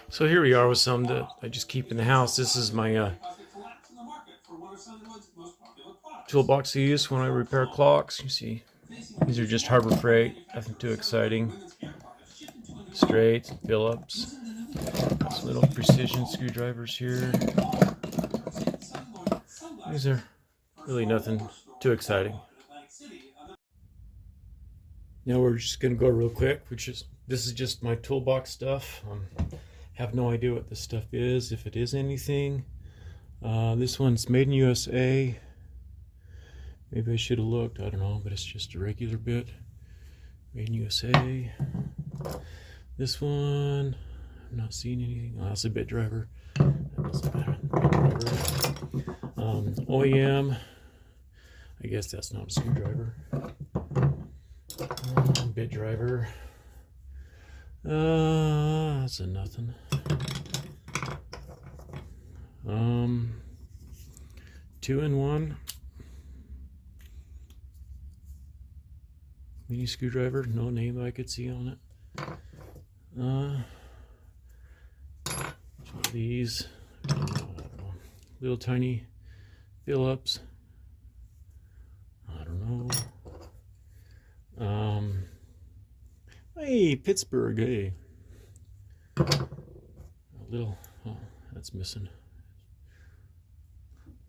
So here we are with some that I just keep in the house. This is my toolbox I use when I repair clocks. You see, these are just Harbor Freight, nothing too exciting. Straight, Phillips, some little precision screwdrivers here. These are really nothing too exciting. Now we're just going to go real quick, this is just my toolbox stuff. Have no idea what this stuff is, if it is anything. This one's made in USA. Maybe I should have looked, I don't know, but it's just a regular bit. Made in USA. This one, I'm not seeing anything. Oh, that's a bit driver. That doesn't matter. Bit driver. OEM. I guess that's not a screwdriver. Bit driver. That's a nothing. 2-in-1 mini screwdriver. No name I could see on it. These little tiny Phillips. I don't know. Hey, Pittsburgh, hey. A little, oh, that's missing.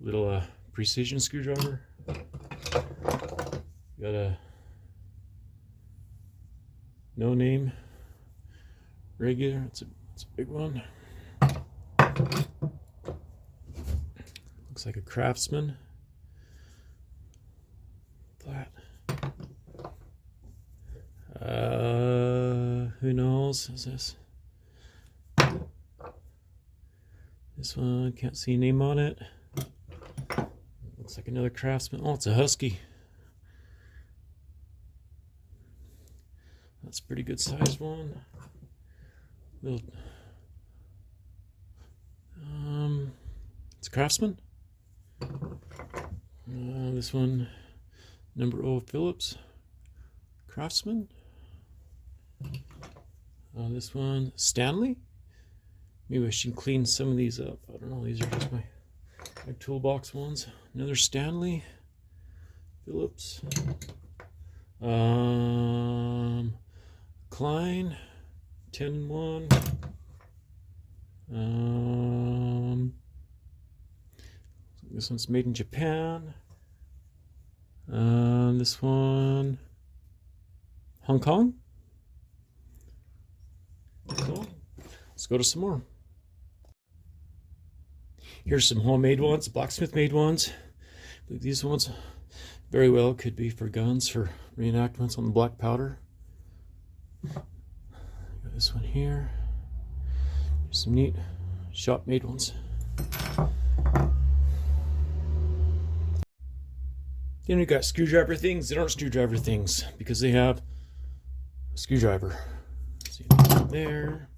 Little precision screwdriver. Got a no name regular. It's a big one. Looks like a Craftsman. Flat. Who knows? Is this? This one, can't see a name on it. Looks like another Craftsman. Oh, it's a Husky. That's a pretty good sized one. Little, it's a Craftsman. This one, number 0 Phillips. Craftsman. This one, Stanley. Maybe I should clean some of these up. I don't know. These are just my toolbox ones. Another Stanley. Phillips. Klein. 10-in-1. This one's made in Japan. This one, Hong Kong. So, let's go to some more. Here's some homemade ones, blacksmith made ones. I believe these ones very well could be for guns, for reenactments on the black powder. Got this one here. There's some neat shop made ones. Then we got screwdriver things that aren't screwdriver things because they have a screwdriver. See there.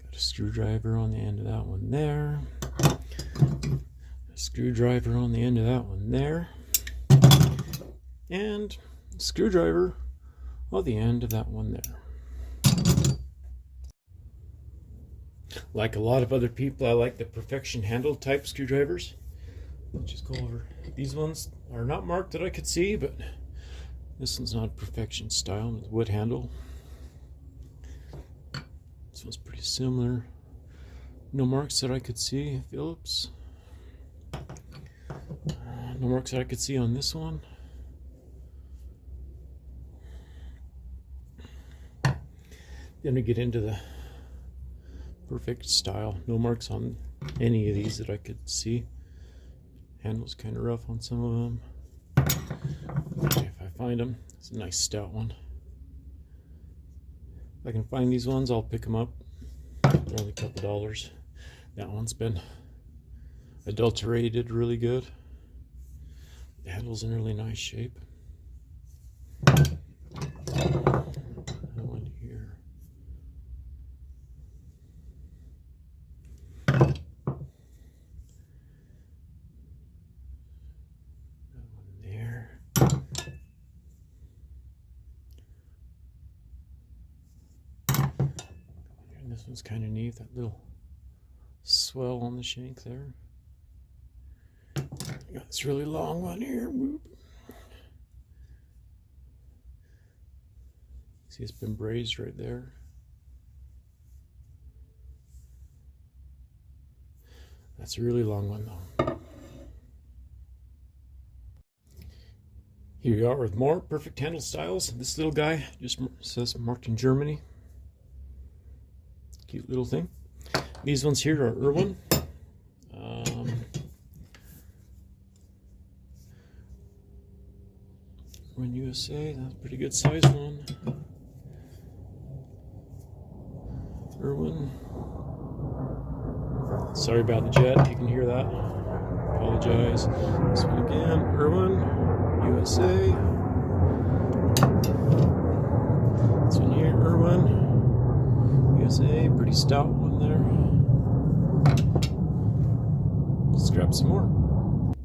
Got a screwdriver on the end of that one there. A screwdriver on the end of that one there. And a screwdriver on the end of that one there. Like a lot of other people, I like the perfection handle type screwdrivers. Let's just go over. These ones are not marked that I could see, but this one's not perfection style with wood handle. This one's pretty similar. No marks that I could see. Phillips. No marks that I could see on this one. Then we get into the perfect style. No marks on any of these that I could see. Handle's kind of rough on some of them. Okay, if I find them, it's a nice stout one. If I can find these ones, I'll pick them up. They're only a couple dollars. That one's been adulterated really good. The handle's in really nice shape. One here. This one's kind of neat, that little swell on the shank there. I got this really long one here. Whoop. See, it's been brazed right there. That's a really long one though. Here we are with more perfect handle styles. This little guy just says marked in Germany. Cute little thing. These ones here are Irwin. Irwin USA, that's a pretty good size one. Irwin. Sorry about the jet, you can hear that. Apologize. This one again, Irwin USA. This one here, Irwin USA, pretty stout one there. Let's grab some more.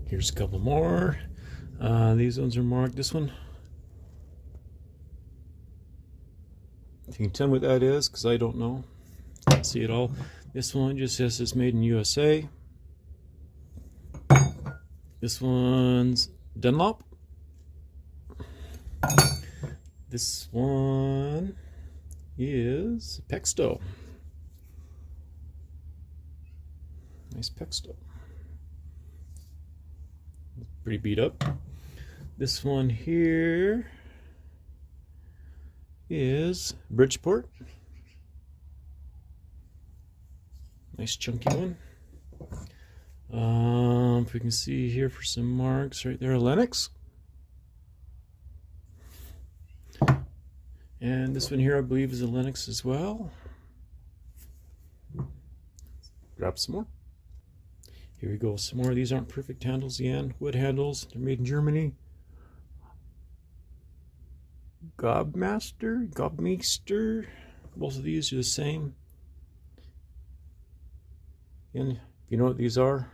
Here's a couple more. These ones are marked. This one, if you can tell me what that is, because I don't know. Can't see it all. This one just says it's made in USA. This one's Dunlop. This one is Pexto. Nice Pexto. Pretty beat up. This one here is Bridgeport. Nice chunky one. If we can see here for some marks right there, Lennox. And this one here I believe is a Lennox as well. Grab some more. Here we go, some more. These aren't perfect handles again. Wood handles, they're made in Germany. Gobmeister. Both of these are the same. And if you know what these are,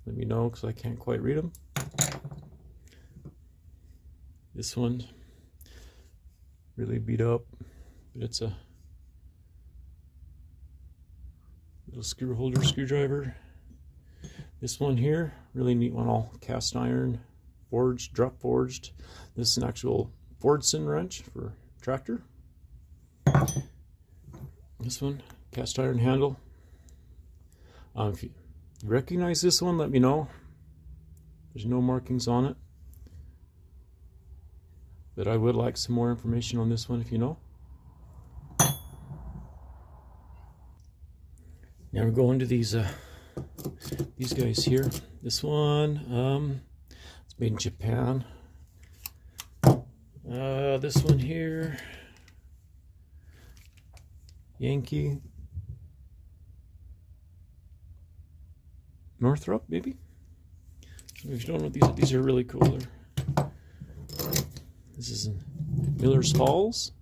let me know because I can't quite read them. This one really beat up, but it's a little screw holder screwdriver. This one here, really neat one, all cast iron, forged, drop forged. This is an actual Fordson wrench for tractor. This one, cast iron handle. If you recognize this one, let me know. There's no markings on it, but I would like some more information on this one if you know. Now we're going to these guys here. This one, it's made in Japan. This one here, Yankee. Northrop, maybe? If you don't know what these are really cool. This is in Miller's Falls.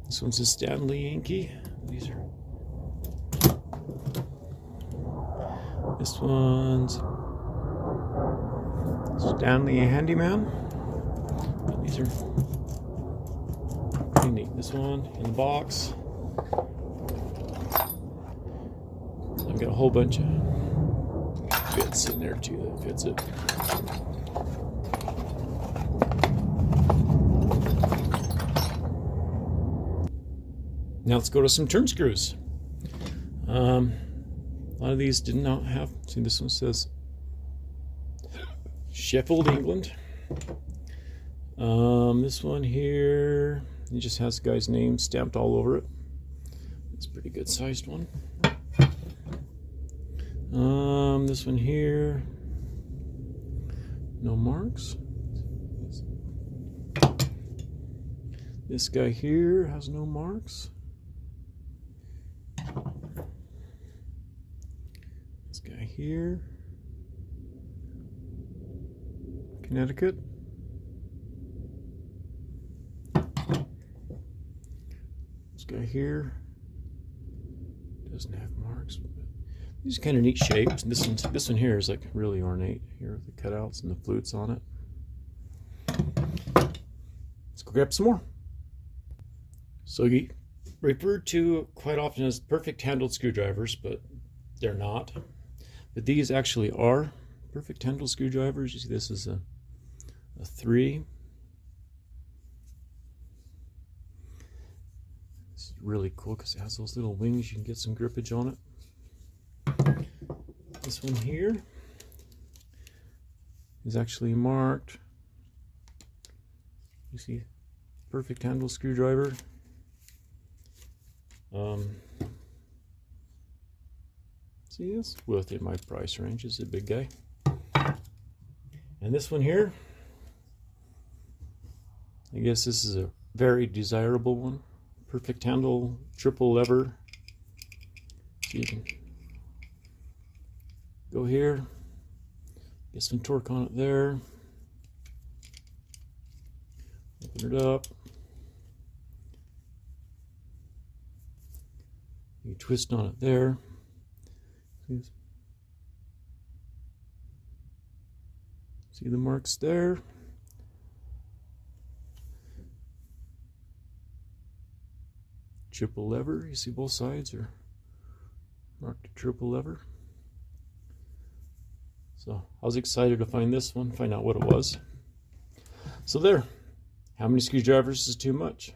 This one's a Stanley Yankee. These are. This one's Stanley Handyman. These are pretty neat. This one in the box. I've got a whole bunch of bits in there too that fits it. Now let's go to some turn screws. A lot of these did not have, see this one says Sheffield, England. This one here, it just has the guy's name stamped all over it. It's a pretty good sized one. This one here, no marks. This guy here has no marks. This guy here, Connecticut. This guy here doesn't have marks. These are kind of neat shapes. This one here is like really ornate. Here are the cutouts and the flutes on it. Let's go grab some more. So you referred to quite often as perfect handled screwdrivers, but they're not. But these actually are perfect handled screwdrivers. You see this is a 3. This is really cool because it has those little wings. You can get some grippage on it. This one here is actually marked. You see, perfect handle screwdriver. See, it's within my price range. It's a big guy. And this one here, I guess this is a very desirable one. Perfect handle, triple lever. So you can go here, get some torque on it there, open it up, you twist on it there. See the marks there? Triple lever, you see both sides are marked triple lever. So I was excited to find this one, find out what it was. So there, how many screwdrivers is too much?